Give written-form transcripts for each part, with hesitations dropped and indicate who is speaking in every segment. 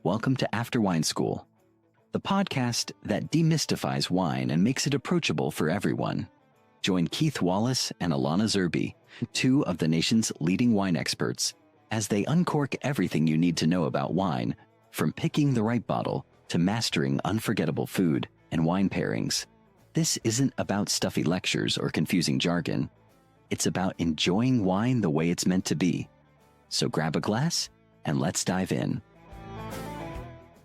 Speaker 1: Welcome to After Wine School, the podcast that demystifies wine and makes it approachable for everyone. Join Keith Wallace and Alana Zerbe, two of the nation's leading wine experts, as they uncork everything you need to know about wine, from picking the right bottle to mastering unforgettable food and wine pairings. This isn't about stuffy lectures or confusing jargon. It's about enjoying wine the way it's meant to be. So grab a glass and let's dive in.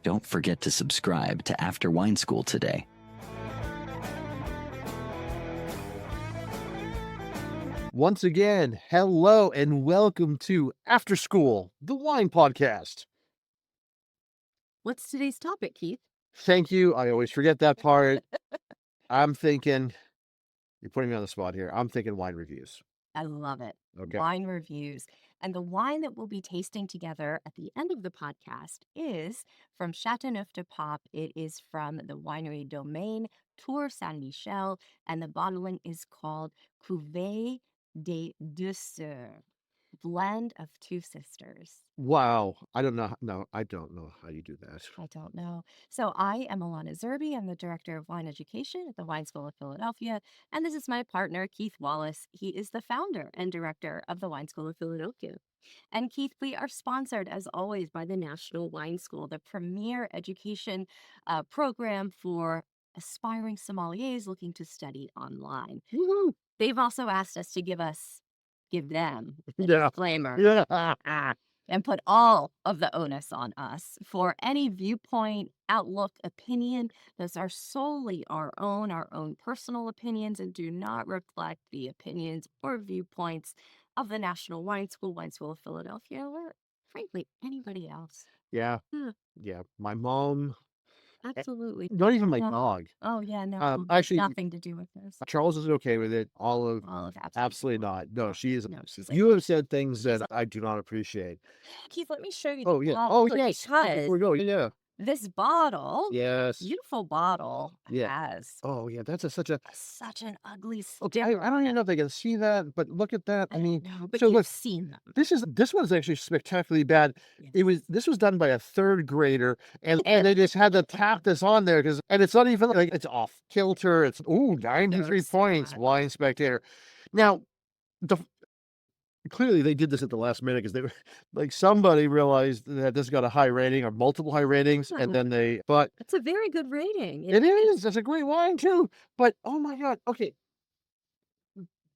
Speaker 1: Don't forget to subscribe to After Wine School today.
Speaker 2: Once again, hello and welcome to After School, the wine podcast.
Speaker 3: What's today's topic, Keith?
Speaker 2: Thank you. I always forget that part. I'm thinking, you're putting me on the spot here. I'm thinking wine reviews.
Speaker 3: I love it.
Speaker 2: Okay.
Speaker 3: Wine reviews. And the wine that we'll be tasting together at the end of the podcast is from Chateauneuf de Pape. It is from the winery Domaine Tour Saint Michel, and the bottling is called Cuvée des Deux Sœurs, blend of two sisters.
Speaker 2: Wow. I don't know. No, I don't know how you do that.
Speaker 3: I don't know. So I am Alana Zerbe. I'm the Director of Wine Education at the Wine School of Philadelphia. And this is my partner, Keith Wallace. He is the founder and director of the Wine School of Philadelphia. And Keith, we are sponsored, as always, by the National Wine School, the premier education program for aspiring sommeliers looking to study online.
Speaker 2: Woohoo.
Speaker 3: They've also asked us to give them a
Speaker 2: Yeah.
Speaker 3: disclaimer.
Speaker 2: Yeah.
Speaker 3: And put all of the onus on us for any viewpoint, outlook, opinion. Those are solely our own personal opinions, and do not reflect the opinions or viewpoints of the National Wine School of Philadelphia, or frankly, anybody else.
Speaker 2: Yeah.
Speaker 3: Yeah.
Speaker 2: Yeah. My mom,
Speaker 3: Absolutely.
Speaker 2: not even my
Speaker 3: No.
Speaker 2: dog.
Speaker 3: Oh, yeah, no.
Speaker 2: Actually,
Speaker 3: nothing to do with this.
Speaker 2: Charles is okay with it. Olive,
Speaker 3: Olive,
Speaker 2: absolutely not. No, she is.
Speaker 3: No, she's like,
Speaker 2: You have said things that I do not appreciate.
Speaker 3: Keith, let me show you.
Speaker 2: Oh, yeah.
Speaker 3: the
Speaker 2: Oh,
Speaker 3: bottle,
Speaker 2: yes.
Speaker 3: because
Speaker 2: Before we go, yeah.
Speaker 3: this bottle,
Speaker 2: Yes.
Speaker 3: beautiful bottle,
Speaker 2: Yeah.
Speaker 3: has
Speaker 2: Oh, yeah. That's such an
Speaker 3: ugly
Speaker 2: okay.
Speaker 3: sticker.
Speaker 2: I don't even know if they can see that, but look at that. I mean,
Speaker 3: No, but
Speaker 2: so
Speaker 3: you've
Speaker 2: look,
Speaker 3: seen them.
Speaker 2: this one's actually spectacularly bad.
Speaker 3: Yes.
Speaker 2: This was done by a third grader, and they just had to tap this on there and it's not even like it's off kilter. It's 93
Speaker 3: it's
Speaker 2: points,
Speaker 3: not.
Speaker 2: Wine Spectator. Now, clearly they did this at the last minute because they were like somebody realized that this got a high rating or multiple high ratings, and then but
Speaker 3: It's a very good rating.
Speaker 2: it is. That's a great wine too. But oh my God. Okay.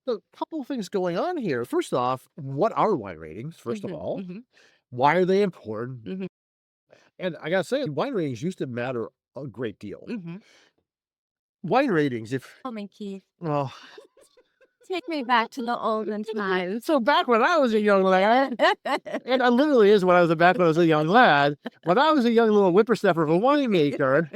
Speaker 2: A couple of things going on here. First off, what are wine ratings? First of all, why are they important?
Speaker 3: Mhm.
Speaker 2: And I gotta say, wine ratings used to matter a great deal.
Speaker 3: Mm-hmm.
Speaker 2: Wine ratings,
Speaker 3: Tell me, Keith.
Speaker 2: well,
Speaker 3: Take me back to the olden times.
Speaker 2: so back when I was a young lad, and I literally is when I was back when I was a young lad, when I was a young little whippersnapper of a winemaker,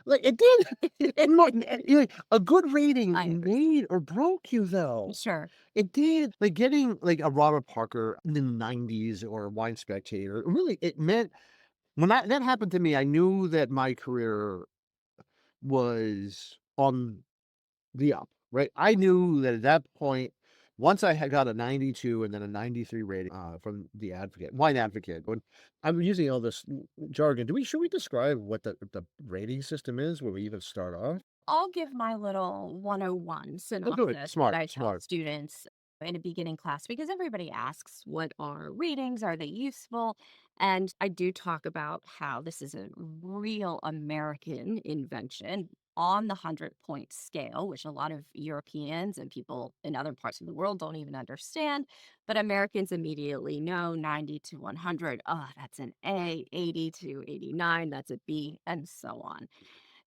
Speaker 2: like it did, a good rating made or broke you though.
Speaker 3: Sure.
Speaker 2: It did. Like getting like a Robert Parker in the 90s or a Wine Spectator, really, it meant when that happened to me, I knew that my career was on the up, right? I knew that at that point, once I had got a 92 and then a 93 rating from the Wine Advocate. When I'm using all this jargon, should we describe what the rating system is where we even start off?
Speaker 3: I'll give my little 101 synopsis
Speaker 2: do it. Smart,
Speaker 3: that I tell
Speaker 2: smart.
Speaker 3: students in a beginning class, because everybody asks, what are ratings? Are they useful? And I do talk about how this is a real American invention on the 100-point scale, which a lot of Europeans and people in other parts of the world don't even understand. But Americans immediately know 90 to 100. Oh, that's an A, 80 to 89. That's a B, and so on.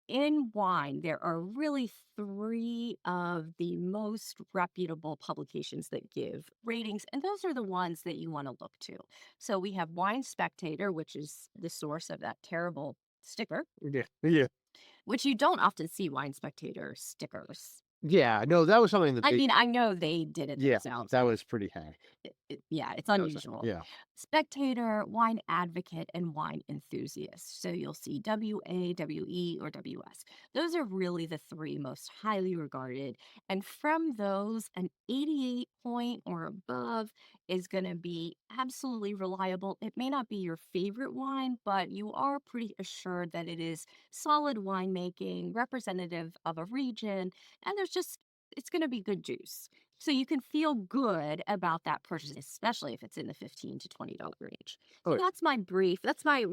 Speaker 3: In wine, there are really three of the most reputable publications that give ratings, and those are the ones that you want to look to. So we have Wine Spectator, which is the source of that terrible sticker,
Speaker 2: Yeah.
Speaker 3: which you don't often see Wine Spectator stickers.
Speaker 2: Yeah, no, that was something that
Speaker 3: I mean, I know they did it
Speaker 2: yeah,
Speaker 3: themselves.
Speaker 2: that was pretty hack.
Speaker 3: Yeah, it's
Speaker 2: Notice that.
Speaker 3: unusual.
Speaker 2: Yeah.
Speaker 3: Spectator, wine advocate, and wine enthusiast. So you'll see WA, WE, or WS. Those are really the three most highly regarded. And from those, an 88 point or above is going to be absolutely reliable. It may not be your favorite wine, but you are pretty assured that it is solid winemaking, representative of a region, and it's going to be good juice. So you can feel good about that purchase, especially if it's in the $15 to $20 range.
Speaker 2: Oh,
Speaker 3: So that's my brief. That's my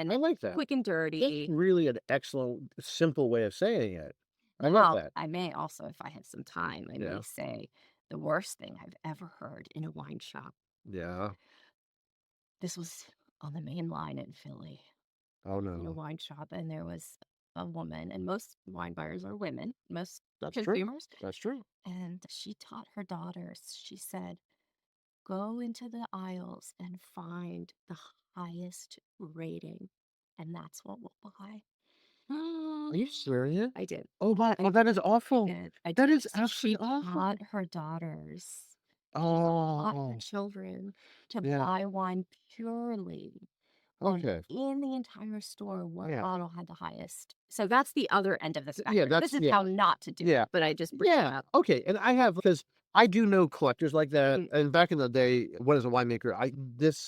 Speaker 2: I
Speaker 3: 101,
Speaker 2: like that.
Speaker 3: quick and
Speaker 2: That's
Speaker 3: dirty.
Speaker 2: really an excellent, simple way of saying it. I love
Speaker 3: Now,
Speaker 2: that.
Speaker 3: I may also, if I have some time, I may
Speaker 2: Yeah.
Speaker 3: say the worst thing I've ever heard in a wine shop.
Speaker 2: Yeah.
Speaker 3: This was on the main line in Philly.
Speaker 2: Oh,
Speaker 3: In a
Speaker 2: no.
Speaker 3: wine shop, and there was a woman, and most wine buyers are women, most
Speaker 2: That's true.
Speaker 3: consumers.
Speaker 2: That's true.
Speaker 3: And she taught her daughters, she said, go into the aisles and find the highest rating, and that's what we'll buy.
Speaker 2: Are you serious?
Speaker 3: I did.
Speaker 2: Oh, my.
Speaker 3: I
Speaker 2: Oh, that is awful.
Speaker 3: did. I
Speaker 2: That
Speaker 3: did.
Speaker 2: is
Speaker 3: She
Speaker 2: absolutely awful.
Speaker 3: taught her daughters, taught her
Speaker 2: Oh,
Speaker 3: children to
Speaker 2: yeah.
Speaker 3: buy wine purely
Speaker 2: Okay.
Speaker 3: in the entire store, what
Speaker 2: Yeah.
Speaker 3: bottle had the highest. So that's the other end of the
Speaker 2: Yeah,
Speaker 3: spectrum.
Speaker 2: that's
Speaker 3: This is
Speaker 2: yeah.
Speaker 3: how not to do
Speaker 2: Yeah.
Speaker 3: it, but I just bring it
Speaker 2: Yeah.
Speaker 3: up.
Speaker 2: Okay. And I have because I do know collectors like that.
Speaker 3: Mm.
Speaker 2: And back in the day, when as a winemaker,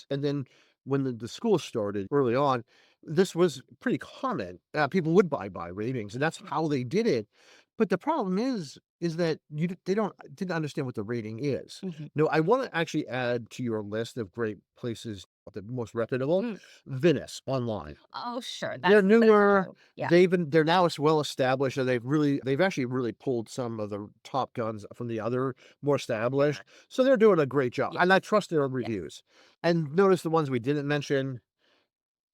Speaker 2: and then when the school started early on, this was pretty common. People would buy ratings, and that's how they did it. But the problem is that they didn't understand what the rating is.
Speaker 3: Mhm.
Speaker 2: No, I want to actually add to your list of great places, the most reputable,
Speaker 3: Mm.
Speaker 2: Venice online.
Speaker 3: Oh, sure.
Speaker 2: They're
Speaker 3: That's
Speaker 2: newer.
Speaker 3: true. Yeah.
Speaker 2: They're now as well established, and they've actually really pulled some of the top guns from the other more established. So they're doing a great job,
Speaker 3: Yeah.
Speaker 2: and I trust their
Speaker 3: Yes.
Speaker 2: reviews. And notice the ones we didn't mention,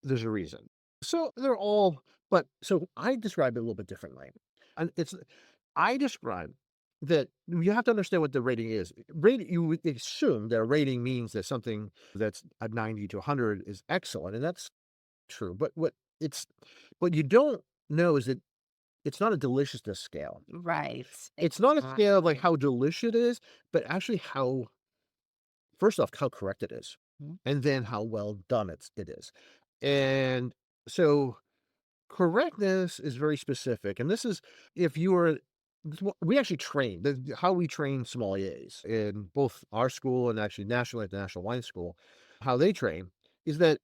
Speaker 2: there's a reason. So they're all, but so I describe it a little bit differently. And I describe that you have to understand what the rating is. Rating, you would assume that a rating means that something that's a 90 to 100 is excellent, and that's true. But it's what you don't know is that it's not a deliciousness scale.
Speaker 3: Right.
Speaker 2: It's not a scale of like
Speaker 3: Exactly.
Speaker 2: how delicious it is, but actually how, first off, how correct it is,
Speaker 3: Mhm.
Speaker 2: and then how well done it is. And so correctness is very specific. And this is if you are we actually train how we train sommeliers in both our school and actually nationally at the National Wine School, how they train is that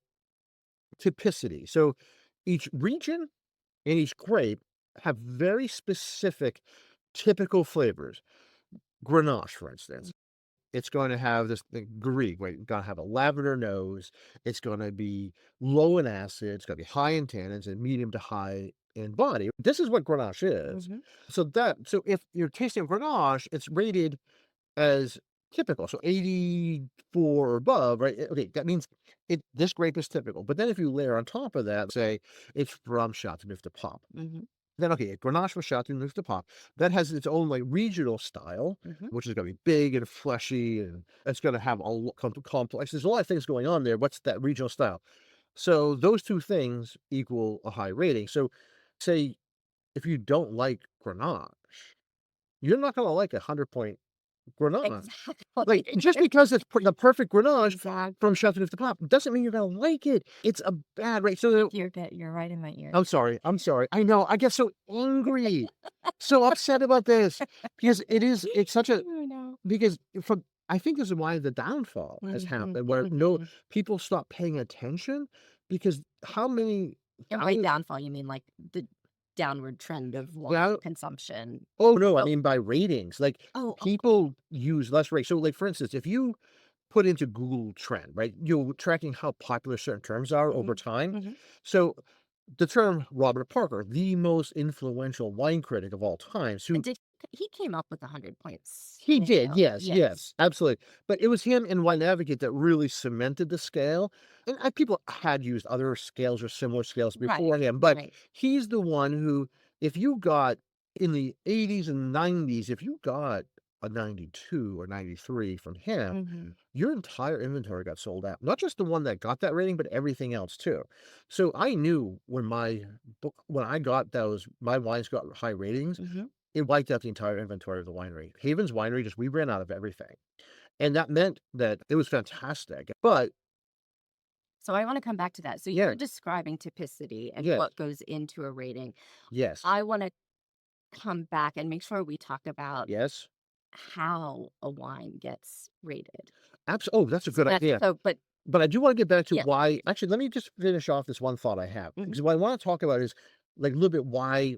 Speaker 2: typicity. So each region and each grape have very specific typical flavors. Grenache, for instance, it's going to have this the Greek, wait, going to have a lavender nose. It's going to be low in acid. It's going to be high in tannins and medium to high in body. This is what Grenache is.
Speaker 3: Mhm.
Speaker 2: So if you're tasting Grenache, it's rated as typical. So 84 or above, right? Okay, that means this grape is typical. But then if you layer on top of that, say it's from Chateauneuf de Pape.
Speaker 3: Mhm.
Speaker 2: Then okay, Grenache from Chateauneuf de Pape. That has its own like regional style,
Speaker 3: Mhm.
Speaker 2: which is gonna be big and fleshy, and it's gonna have complex. There's a lot of things going on there. What's that regional style? So those two things equal a high rating. So say if you don't like Grenache, you're not gonna like 100-point Grenache. Like,
Speaker 3: Exactly.
Speaker 2: just because it's the perfect Grenache
Speaker 3: Exactly.
Speaker 2: from Chateauneuf de Pape doesn't mean you're gonna like it. It's a bad rate. So
Speaker 3: You're right in my ear.
Speaker 2: I'm sorry. I know. I get so angry, so upset about this because it's such a
Speaker 3: I know.
Speaker 2: because from I think this is why the downfall has
Speaker 3: Mhm.
Speaker 2: happened where no
Speaker 3: Mhm.
Speaker 2: people stop paying attention because how many
Speaker 3: And by downfall, you mean like the downward trend of wine
Speaker 2: well,
Speaker 3: consumption.
Speaker 2: oh no, I
Speaker 3: Oh,
Speaker 2: mean by ratings. Like
Speaker 3: oh,
Speaker 2: people use less rate. So like for instance, if you put into Google Trend, right, you're tracking how popular certain terms are over
Speaker 3: mhm.
Speaker 2: time.
Speaker 3: Mhm.
Speaker 2: So the term Robert Parker, the most influential wine critic of all times, who
Speaker 3: Did he came up with 100 points
Speaker 2: he did,
Speaker 3: scale.
Speaker 2: yes,
Speaker 3: Yes.
Speaker 2: yes, absolutely. But it was him and Wine Advocate that really cemented the scale. And people had used other scales or similar scales
Speaker 3: Right.
Speaker 2: before him, but
Speaker 3: Right.
Speaker 2: he's the one who, if you got in the 80s and 90s, if you got a 92 or 93 from him,
Speaker 3: Mhm.
Speaker 2: your entire inventory got sold out. Not just the one that got that rating, but everything else too. So I knew when I got my wines got high ratings,
Speaker 3: Mhm.
Speaker 2: it wiped out the entire inventory of the winery. Haven's Winery we ran out of everything. And that meant that it was fantastic. But
Speaker 3: So I want to come back to that. So
Speaker 2: yeah,
Speaker 3: you're describing typicity and
Speaker 2: yes,
Speaker 3: what goes into a rating.
Speaker 2: yes,
Speaker 3: I want to come back and make sure we talk about
Speaker 2: yes.
Speaker 3: how a wine gets rated.
Speaker 2: Oh, that's a good idea.
Speaker 3: But
Speaker 2: But I do want to get back to
Speaker 3: yeah.
Speaker 2: why. Actually, let me just finish off this one thought I have.
Speaker 3: Mhm.
Speaker 2: Because what I want to talk about is like a little bit why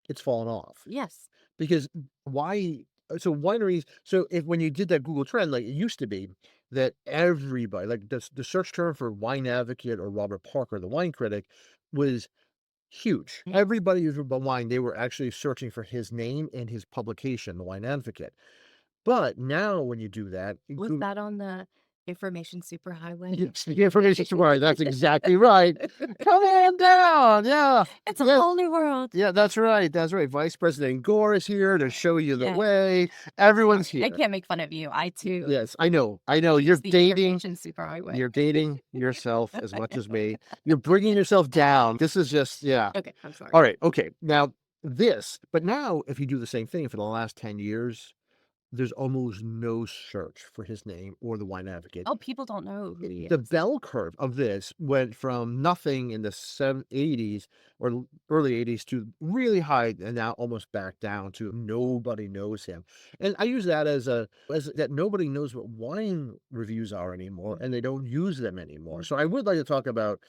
Speaker 2: it's fallen off.
Speaker 3: Yes.
Speaker 2: Because why so wineries so if when you did that Google trend, like it used to be that everybody like the search term for wine advocate or Robert Parker, the wine critic, was huge.
Speaker 3: Yeah.
Speaker 2: Everybody who's about wine, they were actually searching for his name and his publication, the wine advocate. But now when you do that,
Speaker 3: Was that on the information superhighway?
Speaker 2: yes, the information superhighway, that's exactly right. Come on down, yeah.
Speaker 3: It's a
Speaker 2: Yeah,
Speaker 3: whole new world.
Speaker 2: yeah, that's right, that's right. Vice President Gore is here to show you the
Speaker 3: Yeah.
Speaker 2: way. Everyone's
Speaker 3: I
Speaker 2: here.
Speaker 3: can't make fun of you. I too
Speaker 2: Yes, I know, you're
Speaker 3: use the
Speaker 2: dating
Speaker 3: information superhighway.
Speaker 2: you're dating yourself as much as me. You're bringing yourself down. This is just yeah.
Speaker 3: Okay, I'm sorry.
Speaker 2: Alright, okay, now but now if you do the same thing for the last 10 years, there's almost no search for his name or the wine advocate.
Speaker 3: Oh, people don't know who he
Speaker 2: The
Speaker 3: is.
Speaker 2: bell curve of this went from nothing in the 80s or early 80s to really high and now almost back down to nobody knows him. And I use that as that nobody knows what wine reviews are anymore and they don't use them anymore. So I would like to talk about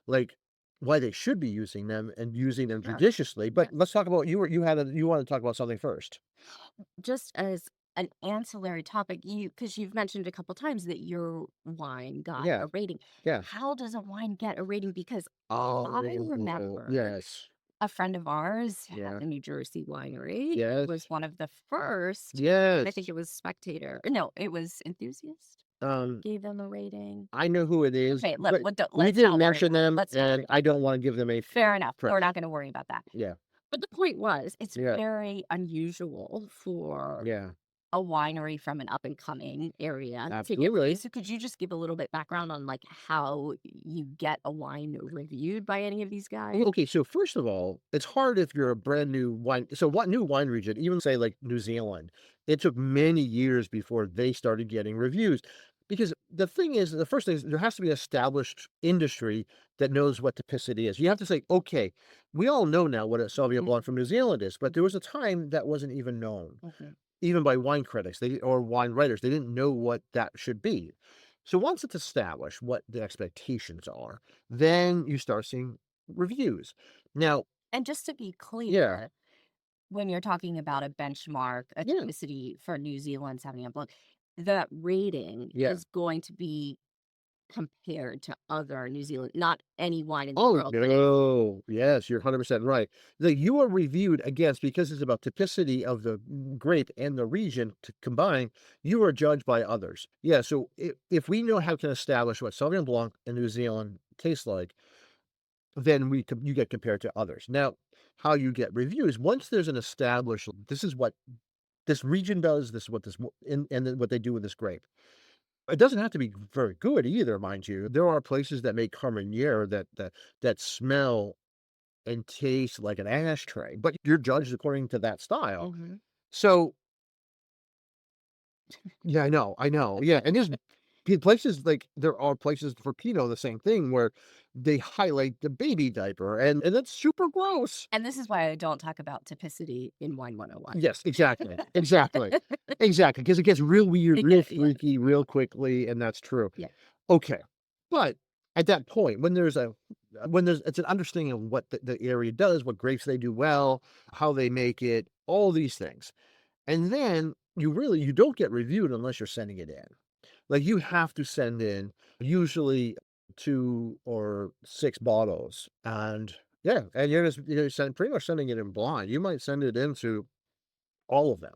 Speaker 2: like why they should be using them and using them
Speaker 3: Sure.
Speaker 2: judiciously. But
Speaker 3: Yeah.
Speaker 2: let's talk about you want to talk about something first.
Speaker 3: Just as an ancillary topic, because you've mentioned a couple times that your wine got
Speaker 2: Yeah.
Speaker 3: a rating.
Speaker 2: Yeah.
Speaker 3: How does a wine get a rating? Because
Speaker 2: Oh,
Speaker 3: I remember
Speaker 2: yes.
Speaker 3: a friend of ours had
Speaker 2: Yeah.
Speaker 3: a New Jersey winery,
Speaker 2: Yes.
Speaker 3: was one of the first, and I think
Speaker 2: Yes.
Speaker 3: it was Spectator. No, it was Enthusiast.
Speaker 2: Um,
Speaker 3: Gave them a rating.
Speaker 2: I know who it is,
Speaker 3: Okay,
Speaker 2: but we
Speaker 3: let's
Speaker 2: didn't
Speaker 3: not worry
Speaker 2: mention
Speaker 3: about it.
Speaker 2: them,
Speaker 3: Let's not worry
Speaker 2: and I
Speaker 3: about
Speaker 2: don't wanna give them a
Speaker 3: it. Fair enough.
Speaker 2: press.
Speaker 3: We're not going to worry about that.
Speaker 2: Yeah,
Speaker 3: But the point was, it's
Speaker 2: yeah,
Speaker 3: very unusual for
Speaker 2: yeah,
Speaker 3: a winery from an up and coming area to get
Speaker 2: absolutely.
Speaker 3: reviews. So could you just give a little bit background on like how you get a wine reviewed by any of these guys?
Speaker 2: Okay, so first of all, it's hard if you're a brand new wine so what new wine region, even say like New Zealand, it took many years before they started getting reviews. Because the thing is, the first thing is there has to be an established industry that knows what typicity is. You have to say, okay, we all know now what a Sauvignon
Speaker 3: Mhm,
Speaker 2: Blanc from New Zealand is, but there was a time that wasn't even known.
Speaker 3: mhm.
Speaker 2: Even by wine critics, or wine writers, they didn't know what that should be. So once it's established what the expectations are, then you start seeing reviews. Now,
Speaker 3: And just to be
Speaker 2: yeah,
Speaker 3: clear, when you're talking about a benchmark, a
Speaker 2: yeah,
Speaker 3: typicity for New Zealand Sauvignon Blanc, that rating
Speaker 2: yeah.
Speaker 3: is going to be compared to other New Zealand, not any wine in the
Speaker 2: Oh,
Speaker 3: world, but
Speaker 2: no. Yes, you're 100% right. You are reviewed against, because it's about typicity of the grape and the region to combine, you are judged by others. Yeah, so if we know how to establish what Sauvignon Blanc in New Zealand tastes like, then you get compared to others. Now, how you get reviews, once there's an established, this is what this region does, this is what and then what they do with this grape. It doesn't have to be very good either, mind you. There are places that make Carmenere that smell and taste like an ashtray, but you're judged according to that style.
Speaker 3: Mhm.
Speaker 2: So yeah, I know. Yeah, and there's places like there are places for Pinot, the same thing, where they highlight the baby diaper, and that's super gross.
Speaker 3: And this is why I don't talk about typicity in Wine 101.
Speaker 2: Yes, exactly, exactly, exactly, because it gets real weird, real
Speaker 3: Yeah,
Speaker 2: freaky, real quickly, and that's true.
Speaker 3: yeah.
Speaker 2: Okay, but at that point, when there's it's an understanding of what the area does, what grapes they do well, how they make it, all these things, and then you don't get reviewed unless you're sending it in. Like, you have to send in usually 2 or 6 bottles, and yeah, and pretty much sending it in blind. You might send it into all of them,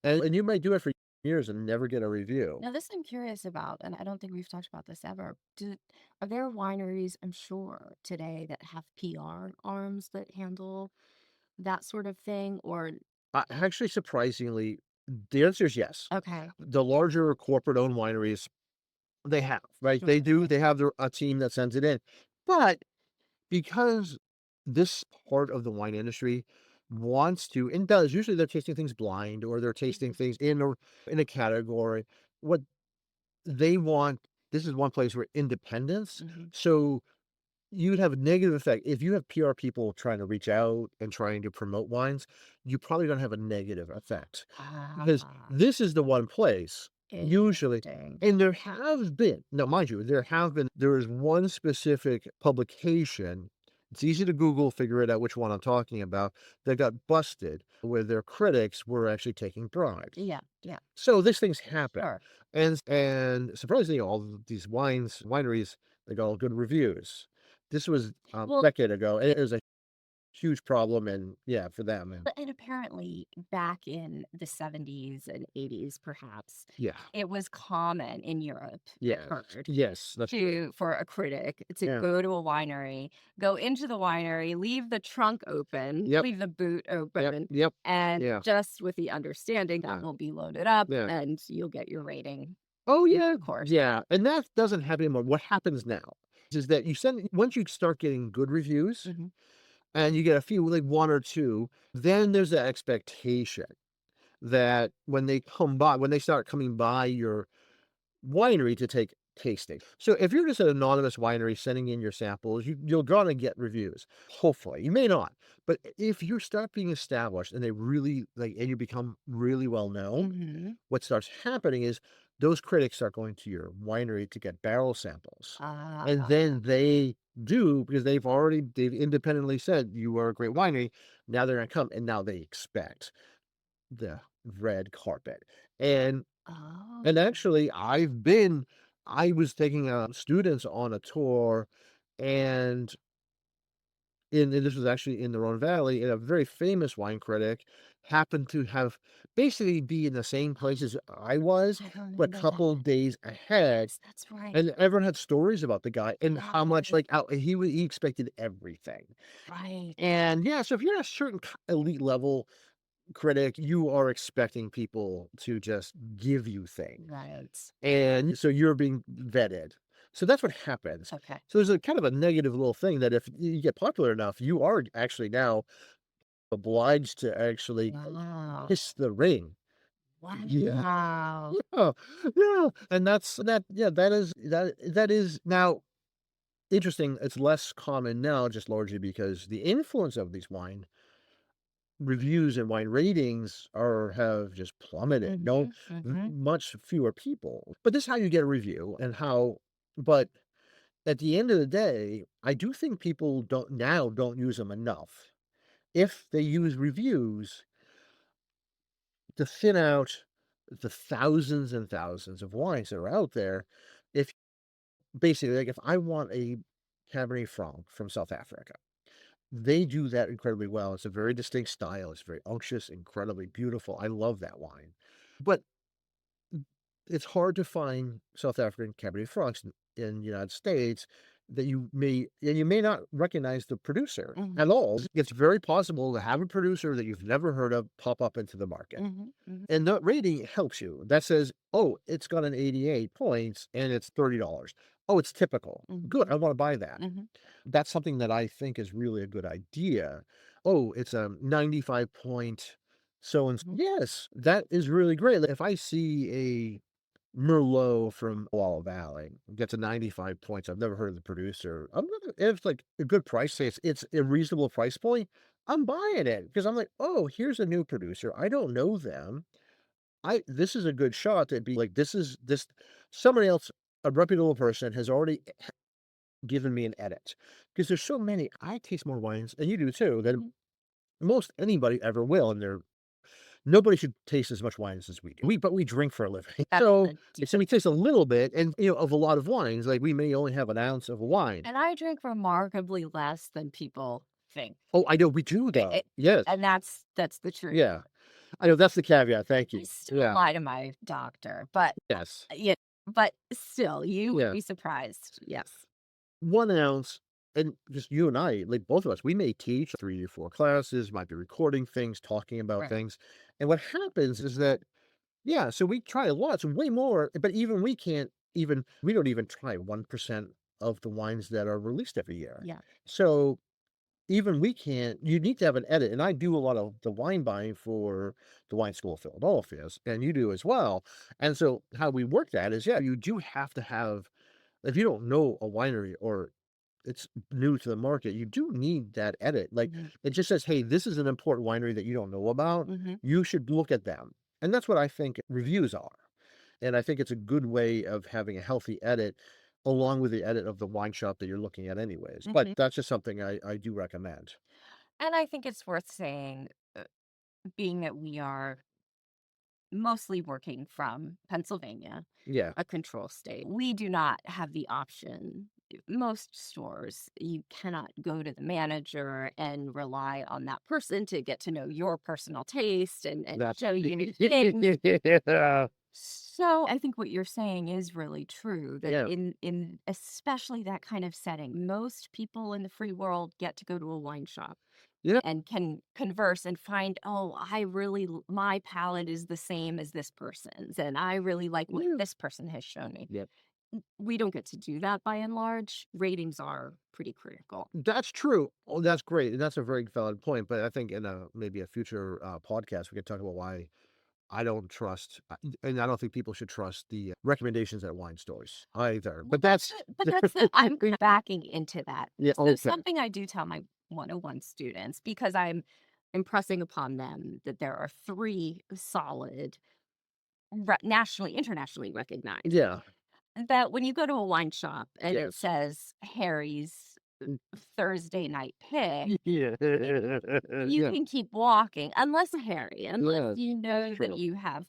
Speaker 2: and you might do it for years and never get a review.
Speaker 3: Now, this I'm curious about, and I don't think we've talked about this ever. Are there wineries, I'm sure, today that have PR arms that handle that sort of thing? Or,
Speaker 2: Actually, surprisingly, the answer is yes.
Speaker 3: okay.
Speaker 2: The larger corporate-owned wineries, they have, right?
Speaker 3: Sure.
Speaker 2: They have a team that sends it in, but because this part of the wine industry wants to and does usually they're tasting things blind or they're tasting
Speaker 3: Mhm.
Speaker 2: things in a category. what they want, this is one place where independence.
Speaker 3: Mhm.
Speaker 2: So you'd have a negative effect. If you have PR people trying to reach out and trying to promote wines, you probably gonna have a negative effect. Because
Speaker 3: Ah,
Speaker 2: this is the one place, usually,
Speaker 3: interesting.
Speaker 2: and there have been, now mind you, there is one specific publication, it's easy to Google, figure it out which one I'm talking about, that got busted, where their critics were actually taking bribes.
Speaker 3: Yeah, yeah,
Speaker 2: So these things happen.
Speaker 3: sure.
Speaker 2: And surprisingly, all of these wineries, they got all good reviews. This was a
Speaker 3: Well,
Speaker 2: decade ago, and it was a huge problem, and yeah, for them, and
Speaker 3: and apparently back in the 70s and 80s, perhaps,
Speaker 2: yeah,
Speaker 3: it was common in Europe, I've
Speaker 2: yeah,
Speaker 3: heard,
Speaker 2: yes, that's true.
Speaker 3: for a critic to
Speaker 2: Yeah,
Speaker 3: go to a winery, go into the winery, leave the trunk open,
Speaker 2: yep,
Speaker 3: leave the boot
Speaker 2: yep,
Speaker 3: open,
Speaker 2: yep,
Speaker 3: and
Speaker 2: yeah,
Speaker 3: just with the understanding that
Speaker 2: yeah,
Speaker 3: will be loaded up
Speaker 2: yeah.
Speaker 3: and you'll get your rating
Speaker 2: Oh,
Speaker 3: in
Speaker 2: yeah,
Speaker 3: due course.
Speaker 2: yeah, and that doesn't happen anymore. What happens now is that once you start getting good reviews,
Speaker 3: Mhm.
Speaker 2: and you get a few, like 1 or 2, then there's an expectation that when they start coming by your winery to take tasting. So if you're just an anonymous winery sending in your samples, you're gonna get reviews. Hopefully, you may not, but if you start being established and they really like, and you become really well known,
Speaker 3: Mhm.
Speaker 2: what starts happening is those critics start going to your winery to get barrel samples,
Speaker 3: Ah,
Speaker 2: and then they do because they've independently said you are a great winery. Now they're gonna come, and now they expect the red carpet, and
Speaker 3: oh.
Speaker 2: and actually, I was taking, students on a tour, and and this was actually in the Rhone Valley, and a very famous wine critic happened to have basically be in the same place as I was,
Speaker 3: I
Speaker 2: but a
Speaker 3: remember that.
Speaker 2: couple days ahead,
Speaker 3: Yes, that's right.
Speaker 2: and everyone had stories about the guy and how much,
Speaker 3: Yes,
Speaker 2: like, out he expected everything.
Speaker 3: right.
Speaker 2: And, yeah, so if you're at a certain elite level critic, you are expecting people to just give you things.
Speaker 3: Right.
Speaker 2: And so you're being vetted. So that's what happens.
Speaker 3: Okay.
Speaker 2: So there's a kind of a negative little thing that if you get popular enough, you are actually now obliged to actually
Speaker 3: Wow.
Speaker 2: kiss the ring. Yeah.
Speaker 3: Wow.
Speaker 2: Yeah. Yeah. And yeah, that is now interesting. It's less common now, just largely because the influence of these wine reviews and wine ratings have just plummeted. No,
Speaker 3: Mhm, mhm.
Speaker 2: much fewer people. But this is how you get a review and how. But at the end of the day, I do think people don't use them enough. If they use reviews to thin out the thousands and thousands of wines that are out there, if basically like if I want a Cabernet Franc from South Africa, they do that incredibly well. It's a very distinct style. It's very unctuous, incredibly beautiful. I love that wine. But it's hard to find South African Cabernet Francs in the United States that you may not recognize the producer
Speaker 3: Mhm,
Speaker 2: at all. It's very possible to have a producer that you've never heard of pop up into the market.
Speaker 3: mhm, mhm,
Speaker 2: And that rating helps you. That says, oh, it's got an 88 points and it's $30. Oh, it's typical. Good. I
Speaker 3: mhm,
Speaker 2: want to buy that.
Speaker 3: mhm.
Speaker 2: That's something that I think is really a good idea. Oh, it's a 95 point so and
Speaker 3: Mhm.
Speaker 2: yes, that is really great. Like, if I see a Merlot from Walla Valley gets a 95 points, I've never heard of the producer. If it's like a good price, say it's a reasonable price point, I'm buying it because I'm like, oh, here's a new producer. I don't know them. This is a good shot to be like, this somebody else, a reputable person has already given me an edit because there's so many. I taste more wines, and you do too, than
Speaker 3: Mhm.
Speaker 2: most anybody ever will. And nobody should taste as much wines as we do. But we drink for a living,
Speaker 3: That's
Speaker 2: so
Speaker 3: the deal.
Speaker 2: we taste a little bit, and of a lot of wines. Like we may only have an ounce of wine.
Speaker 3: And I drink remarkably less than people think.
Speaker 2: Oh, I know we do
Speaker 3: It
Speaker 2: though.
Speaker 3: it
Speaker 2: Yes,
Speaker 3: and that's the truth.
Speaker 2: yeah, I know that's the caveat. Thank
Speaker 3: I
Speaker 2: you.
Speaker 3: still
Speaker 2: Yeah.
Speaker 3: lie to my doctor, but,
Speaker 2: Yes.
Speaker 3: yeah, but still, you would
Speaker 2: Yeah.
Speaker 3: be surprised. Yes.
Speaker 2: 1 ounce, and just you and I, like both of us, we may teach 3 or 4 classes, might be recording things, talking about
Speaker 3: Right.
Speaker 2: things. And what happens is that, yeah, so we try a lot, so way more, but even we don't even try 1% of the wines that are released every year.
Speaker 3: Yeah.
Speaker 2: So even we can't. You need to have an edit, and I do a lot of the wine buying for the Wine School of Philadelphia, and you do as well. And so how we work that is, yeah, you do have to have. If you don't know a winery or it's new to the market, you do need that edit. Like
Speaker 3: Mhm.
Speaker 2: it just says, hey, this is an important winery that you don't know about.
Speaker 3: Mhm.
Speaker 2: You should look at them. And that's what I think reviews are. And I think it's a good way of having a healthy edit along with the edit of the wine shop that you're looking at anyways. But
Speaker 3: Mhm.
Speaker 2: that's just something I do recommend.
Speaker 3: And I think it's worth saying, being that we are mostly working from Pennsylvania,
Speaker 2: Yeah.
Speaker 3: a control state, we do not have the option. Most stores, you cannot go to the manager and rely on that person to get to know your personal taste and
Speaker 2: That's
Speaker 3: show you new things.
Speaker 2: yeah.
Speaker 3: So I think what you're saying is really true, that
Speaker 2: Yeah.
Speaker 3: in especially that kind of setting, most people in the free world get to go to a wine shop
Speaker 2: Yeah.
Speaker 3: and can converse and find, oh, my palate is the same as this person's, and I really like what
Speaker 2: Yeah.
Speaker 3: this person has shown me.
Speaker 2: Yep.
Speaker 3: We don't get to do that by and large. Ratings are pretty critical.
Speaker 2: That's true. Oh, that's great. And that's a very valid point. But I think in maybe a future podcast, we could talk about why I don't trust, and I don't think people should trust the recommendations at wine stores either.
Speaker 3: Well,
Speaker 2: But that's,
Speaker 3: I'm backing into that.
Speaker 2: yeah,
Speaker 3: So
Speaker 2: okay.
Speaker 3: something I do tell my 101 students, because I'm impressing upon them that there are three solid, nationally, internationally recognized,
Speaker 2: Yeah.
Speaker 3: that when you go to a wine shop and it
Speaker 2: Yes.
Speaker 3: says Harry's
Speaker 2: Mm.
Speaker 3: Thursday night pick,
Speaker 2: Yeah.
Speaker 3: you
Speaker 2: Yeah.
Speaker 3: can keep walking, unless
Speaker 2: Yeah.
Speaker 3: you know that
Speaker 2: True.
Speaker 3: you have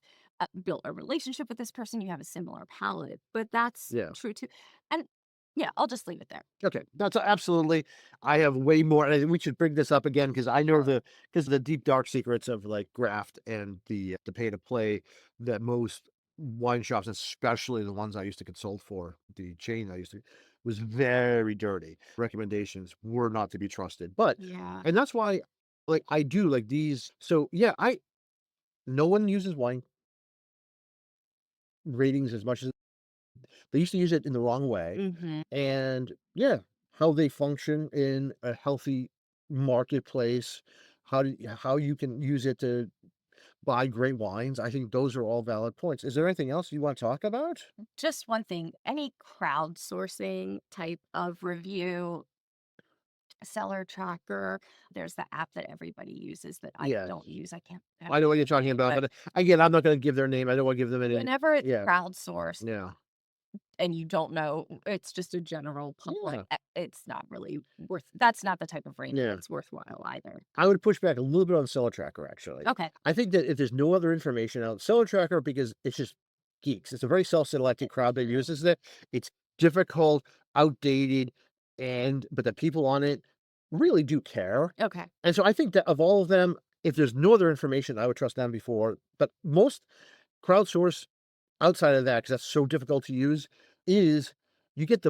Speaker 3: built a relationship with this person, you have a similar palate. But that's
Speaker 2: Yeah.
Speaker 3: true too. And yeah, I'll just leave it there.
Speaker 2: Okay, that's absolutely. I have way more, and I think we should bring this up again because I know because the deep dark secrets of like graft and the pay to play that most wine shops, especially the ones I used to consult for, the chain I used to, was very dirty. Recommendations were not to be trusted, but
Speaker 3: Yeah.
Speaker 2: and that's why, like I do like these. So yeah, I no one uses wine ratings as much as they used to use it in the wrong way.
Speaker 3: Hmm.
Speaker 2: And yeah, how they function in a healthy marketplace, how you can use it to buy great wines. I think those are all valid points. Is there anything else you want to talk about?
Speaker 3: Just one thing, any crowdsourcing type of review, seller tracker, there's the app that everybody uses that I
Speaker 2: Yeah,
Speaker 3: don't use. I can't. I
Speaker 2: I know what you're
Speaker 3: forget the
Speaker 2: talking
Speaker 3: name,
Speaker 2: about,
Speaker 3: but
Speaker 2: but again, I'm not going to give their name. I don't want to give them any.
Speaker 3: whenever it's
Speaker 2: Yeah,
Speaker 3: crowdsourced
Speaker 2: yeah,
Speaker 3: and you don't know, it's just a general public,
Speaker 2: yeah,
Speaker 3: it's not really that's not the type of rating
Speaker 2: yeah.
Speaker 3: that's worthwhile either.
Speaker 2: I would push back a little bit on Seller Tracker, actually.
Speaker 3: Okay.
Speaker 2: I think that if there's no other information out, Seller Tracker, because it's just geeks. It's a very self-selected crowd that uses it. It's difficult, outdated, but the people on it really do care.
Speaker 3: Okay.
Speaker 2: And so I think that of all of them, if there's no other information, I would trust them before. But most crowdsource outside of that, because that's so difficult to use, is you get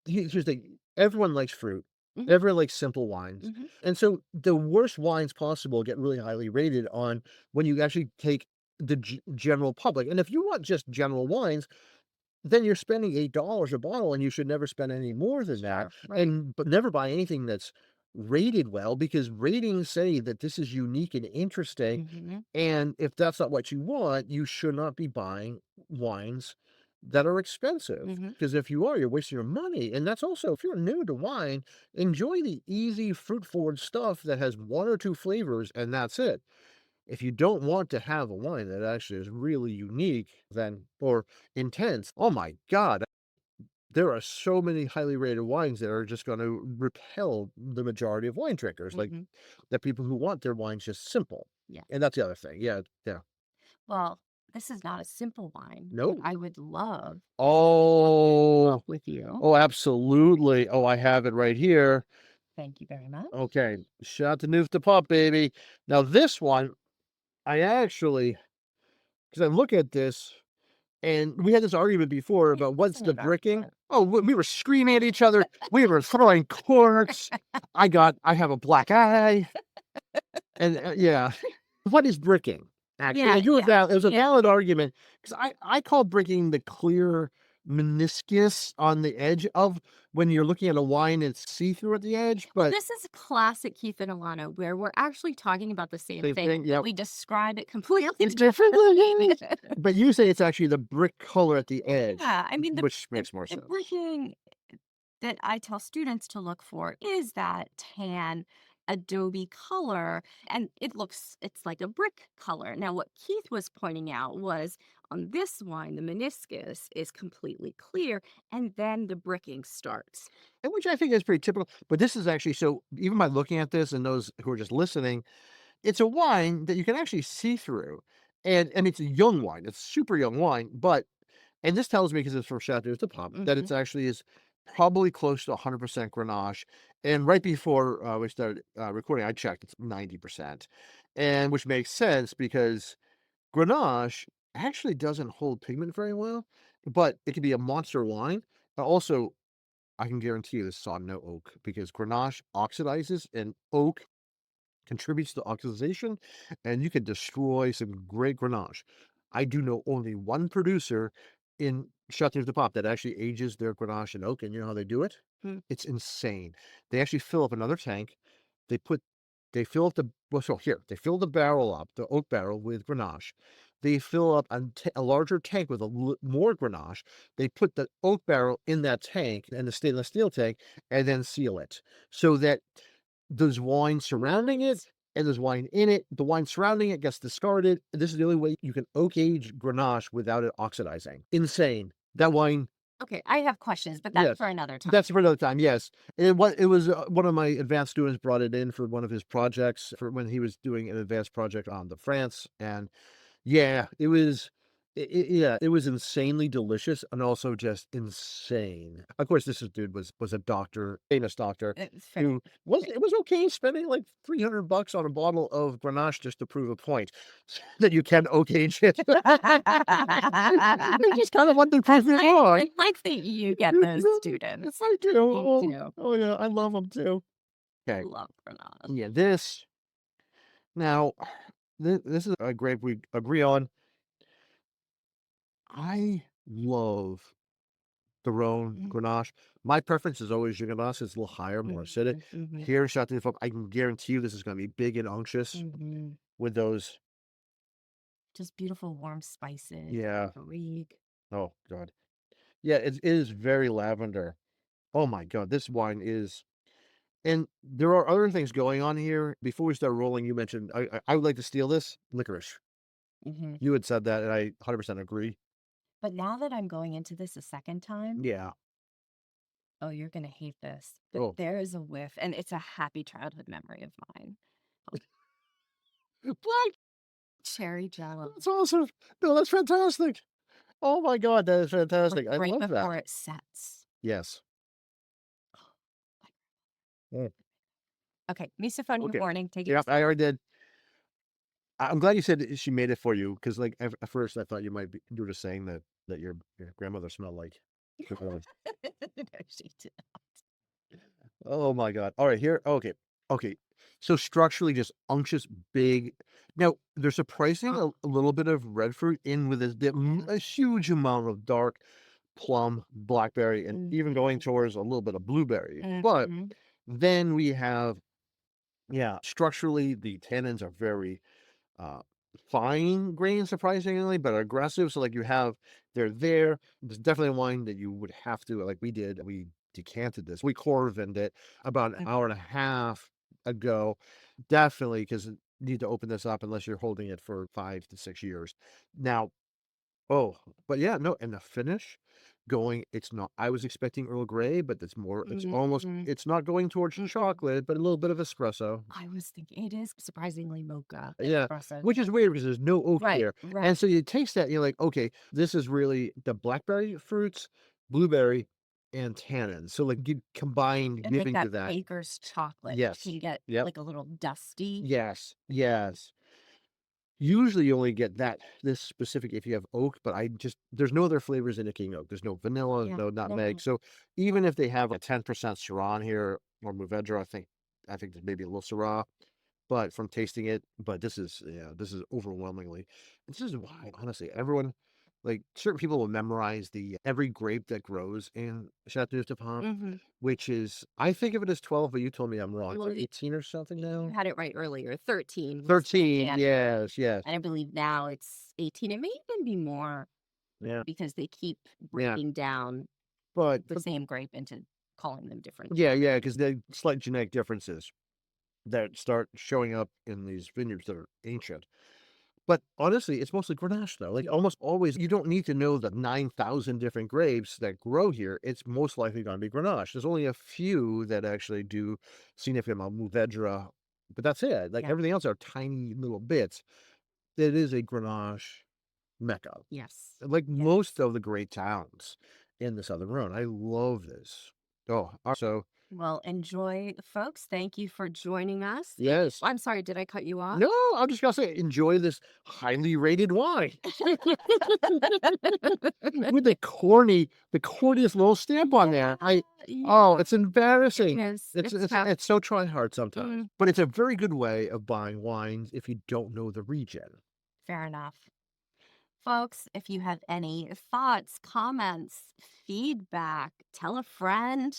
Speaker 2: here's the everyone likes fruit.
Speaker 3: Mhm.
Speaker 2: Everyone likes simple wines.
Speaker 3: Mhm.
Speaker 2: And so the worst wines possible get really highly rated on when you actually take the general public. And if you want just general wines, then you're spending $8 a bottle and you should never spend any more than that.
Speaker 3: Sure. Right.
Speaker 2: But never buy anything that's rated well because ratings say that this is unique and interesting.
Speaker 3: Mhm.
Speaker 2: And if that's not what you want, you should not be buying wines that are expensive.
Speaker 3: Mhm.
Speaker 2: Because if you are, you're wasting your money. And that's also, if you're new to wine, enjoy the easy, fruit forward stuff that has one or two flavors, and that's it. If you don't want to have a wine that actually is really unique, then or intense, oh my God, there are so many highly rated wines that are just going to repel the majority of wine drinkers, like
Speaker 3: Mhm.
Speaker 2: the people who want their wines just simple.
Speaker 3: Yeah.
Speaker 2: And that's the other thing. Yeah, yeah.
Speaker 3: Well, this is not a simple wine, but
Speaker 2: No.
Speaker 3: I would love
Speaker 2: Oh,
Speaker 3: with you.
Speaker 2: oh, absolutely. Oh, I have it right here.
Speaker 3: Thank you very much.
Speaker 2: Okay, Chateauneuf de Pape, baby. Now this one, I actually, because I look at this, and we had this argument before
Speaker 3: Yeah,
Speaker 2: about what's
Speaker 3: isn't
Speaker 2: the
Speaker 3: it
Speaker 2: bricking.
Speaker 3: excellent?
Speaker 2: Oh, we were screaming at each other. We were throwing corks. I have a black eye. And yeah, what is bricking? Actually,
Speaker 3: Yeah,
Speaker 2: and you were
Speaker 3: yeah,
Speaker 2: it was a
Speaker 3: yeah.
Speaker 2: valid argument because I call bricking the clear, meniscus on the edge of when you're looking at a wine, it's see-through at the edge,
Speaker 3: Well,
Speaker 2: but
Speaker 3: this is classic Keith and Alana, where we're actually talking about the same
Speaker 2: same
Speaker 3: thing.
Speaker 2: thing. Yep.
Speaker 3: We describe it completely
Speaker 2: It's
Speaker 3: differently.
Speaker 2: different. But you say it's actually the brick color at the edge,
Speaker 3: Yeah, I mean,
Speaker 2: which
Speaker 3: the,
Speaker 2: makes more
Speaker 3: the
Speaker 2: sense.
Speaker 3: bricking that I tell students to look for is that tan adobe color, and it's like a brick color. Now what Keith was pointing out was on this wine the meniscus is completely clear and then the bricking starts.
Speaker 2: And which I think is pretty typical. But this is actually so even by looking at this and those who are just listening, it's a wine that you can actually see through. And it's a young wine. It's super young wine, but and this tells me because it's from Chateauneuf de Pape that
Speaker 3: Hmm.
Speaker 2: it's actually is probably close to 100% Grenache. And right before we started recording, I checked, it's 90%. And which makes sense because Grenache actually doesn't hold pigment very well, but it can be a monster wine. Also, I can guarantee you this saw no oak because Grenache oxidizes and oak contributes to oxidation, and you can destroy some great Grenache. I do know only one producer in Chateauneuf de Pape that actually ages their Grenache in oak, and you know how they do it?
Speaker 3: Hmm.
Speaker 2: It's insane. They actually fill up another tank. They put they fill up the well, so here they fill the barrel up, the oak barrel with Grenache. They fill up a larger tank with more Grenache. They put the oak barrel in that tank and the stainless steel tank, and then seal it so that there's wine surrounding it, and there's wine in it. The wine surrounding it gets discarded. This is the only way you can oak age Grenache without it oxidizing. Insane. That wine,
Speaker 3: Okay, I have questions, but that's
Speaker 2: yes.
Speaker 3: for another time.
Speaker 2: That's for another time. Yes, and what it was, one of my advanced students brought it in for one of his projects for when he was doing an advanced project on the France, and yeah, it was yeah, it was insanely delicious and also just insane. Of course, this is dude was a doctor, famous doctor,
Speaker 3: It's fair.
Speaker 2: who was it was okay spending like $300 on a bottle of Grenache just to prove a point that you can oak age it. I just kind of want to prove it wrong.
Speaker 3: I like that you get those
Speaker 2: Yes,
Speaker 3: students.
Speaker 2: I do.
Speaker 3: Me
Speaker 2: Oh,
Speaker 3: too.
Speaker 2: oh yeah, I love them too. Okay,
Speaker 3: Love Grenache.
Speaker 2: yeah, this now this is a grape we agree on. I love the Rhone
Speaker 3: Mhm,
Speaker 2: Grenache. My preference is always Grenache. It's a little higher, more acidic.
Speaker 3: mhm, mhm,
Speaker 2: Here in Chateauneuf, I can guarantee you this is going to be big and unctuous
Speaker 3: mhm.
Speaker 2: with those.
Speaker 3: Just beautiful warm spices,
Speaker 2: Yeah.
Speaker 3: Brique.
Speaker 2: Oh God. Yeah, it is very lavender. Oh my God, this wine is. And there are other things going on here. Before we start rolling, you mentioned I would like to steal this licorice.
Speaker 3: Mhm.
Speaker 2: You had said that, and I 100% agree.
Speaker 3: But now that I'm going into this a second time,
Speaker 2: Yeah.
Speaker 3: oh, you're gonna hate this, but
Speaker 2: Oh,
Speaker 3: there is a whiff, and it's a happy childhood memory of mine.
Speaker 2: black.
Speaker 3: Cherry jello,
Speaker 2: That's awesome. No, that's fantastic. Oh my God, that is fantastic. I
Speaker 3: right
Speaker 2: love that.
Speaker 3: before it sets.
Speaker 2: Yes. Mm,
Speaker 3: Okay, misophonia
Speaker 2: okay.
Speaker 3: warning, take it
Speaker 2: Yeah,
Speaker 3: easy.
Speaker 2: I already did. I'm glad you said that she made it for you because, like, at first I thought you were just saying that your grandmother smelled like. Good.
Speaker 3: No, she did.
Speaker 2: Oh my God. All right, here. Okay. Okay. So structurally just unctuous, big. Now, they're surprising a little bit of red fruit in with a huge amount of dark plum, blackberry, and even going
Speaker 3: Mhm,
Speaker 2: towards a little bit of blueberry. But
Speaker 3: mhm,
Speaker 2: then we have, yeah, structurally, the tannins are very uh, fine grain, surprisingly, but aggressive. So like you have, they're there. There's definitely a wine that you would have to, like we did. We decanted this. We Corvined it about an
Speaker 3: mm,
Speaker 2: hour and a half ago. Definitely, because you need to open this up unless you're holding it for 5 to 6 years. Now, oh, but yeah, no, and the finish going, it's not, I was expecting Earl Grey, but it's more, it's almost,
Speaker 3: mhm,
Speaker 2: it's not going towards
Speaker 3: mhm.
Speaker 2: chocolate, but a little bit of espresso.
Speaker 3: I was thinking it is surprisingly mocha
Speaker 2: Yeah,
Speaker 3: espresso.
Speaker 2: which is weird because there's no oak
Speaker 3: Right,
Speaker 2: here,
Speaker 3: right.
Speaker 2: and so you taste that, and you're like, "Okay, this is really the blackberry fruits, blueberry, and tannin." So, like, you combine
Speaker 3: And like
Speaker 2: giving
Speaker 3: that
Speaker 2: you that.
Speaker 3: baker's chocolate, which
Speaker 2: Yes.
Speaker 3: can get
Speaker 2: Yep.
Speaker 3: like a little dusty.
Speaker 2: Yes. Yes. Usually, you only get this specific if you have oak, but I just there's no other flavors indicating oak. There's no vanilla,
Speaker 3: Yeah,
Speaker 2: no
Speaker 3: no,
Speaker 2: nutmeg.
Speaker 3: no.
Speaker 2: So even if they have a 10% Syrah in here or Mourvedre, I think there's maybe a little Syrah, but from tasting it, but this is yeah, this is overwhelmingly. This is why honestly everyone. Like certain people will memorize the every grape that grows in Chateauneuf,
Speaker 3: Hmm.
Speaker 2: which is I think of it as 12, but you told me I'm wrong.
Speaker 3: Well,
Speaker 2: It's 18 or something
Speaker 3: you
Speaker 2: now.
Speaker 3: had it right earlier. 13 was the
Speaker 2: 13,
Speaker 3: standard.
Speaker 2: yes, yes,
Speaker 3: And I believe now it's 18. It may even be more
Speaker 2: yeah,
Speaker 3: because they keep
Speaker 2: yeah.
Speaker 3: breaking down the
Speaker 2: But
Speaker 3: same grape into calling them different.
Speaker 2: yeah, yeah, because the slight genetic differences that start showing up in these vineyards that are ancient. But honestly, it's mostly Grenache though. Like almost always, you don't need to know the 9,000 different grapes that grow here. It's most likely going to be Grenache. There's only a few that actually do significant amount of Mourvedre, but that's it. Like
Speaker 3: Yeah.
Speaker 2: everything else are tiny little bits. It is a Grenache mecca.
Speaker 3: Yes.
Speaker 2: Like
Speaker 3: Yes.
Speaker 2: most of the great towns in the Southern Rhone. I love this. Oh, so
Speaker 3: Well, enjoy, folks. Thank you for joining us.
Speaker 2: yes.
Speaker 3: I'm sorry, did I cut you off?
Speaker 2: No, I'm just gonna say enjoy this highly rated wine. With the corniest little stamp on there. Oh, it's embarrassing.
Speaker 3: It's tough.
Speaker 2: It's so try hard sometimes.
Speaker 3: Mm,
Speaker 2: But it's a very good way of buying wines if you don't know the region.
Speaker 3: fair enough. Folks, if you have any thoughts, comments, feedback, tell a friend.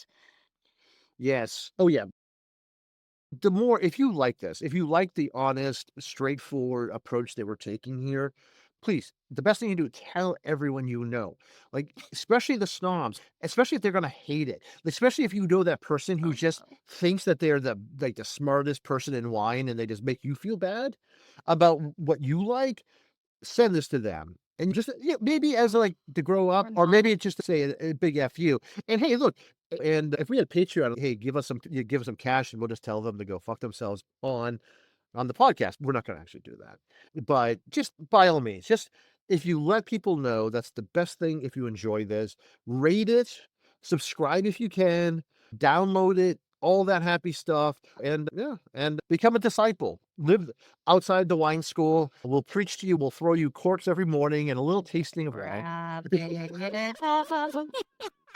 Speaker 2: Yes. Oh yeah. The more if you like this, if you like the honest, straightforward approach that we're taking here, please, the best thing you do, tell everyone you know. Like, especially the snobs, especially if they're gonna hate it. Especially if you know that person who just thinks that they're the smartest person in wine and they just make you feel bad about what you like, send this to them. And just maybe as like to grow up, or maybe just to say a big F you. And hey, look, and if we had Patreon, hey, give us some cash, and we'll just tell them to go fuck themselves on the podcast. We're not going to actually do that, but just by all means, just if you let people know, that's the best thing. If you enjoy this, rate it, subscribe if you can, download it, all that happy stuff, and yeah, and become a disciple. Live outside the wine school. We'll preach to you. We'll throw you corks every morning and a little tasting of wine.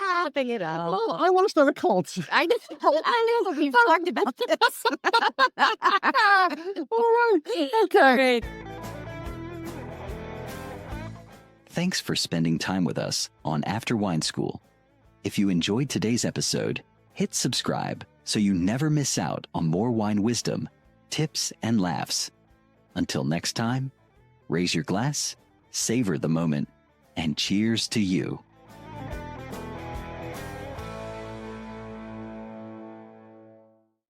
Speaker 3: Wrapping it up.
Speaker 2: Oh, I want to start a cult.
Speaker 3: I know we've talked about this.
Speaker 2: All right. Okay.
Speaker 3: Great.
Speaker 1: Thanks for spending time with us on After Wine School. If you enjoyed today's episode, hit subscribe so you never miss out on more wine wisdom, tips, and laughs. Until next time, raise your glass, savor the moment, and cheers to you.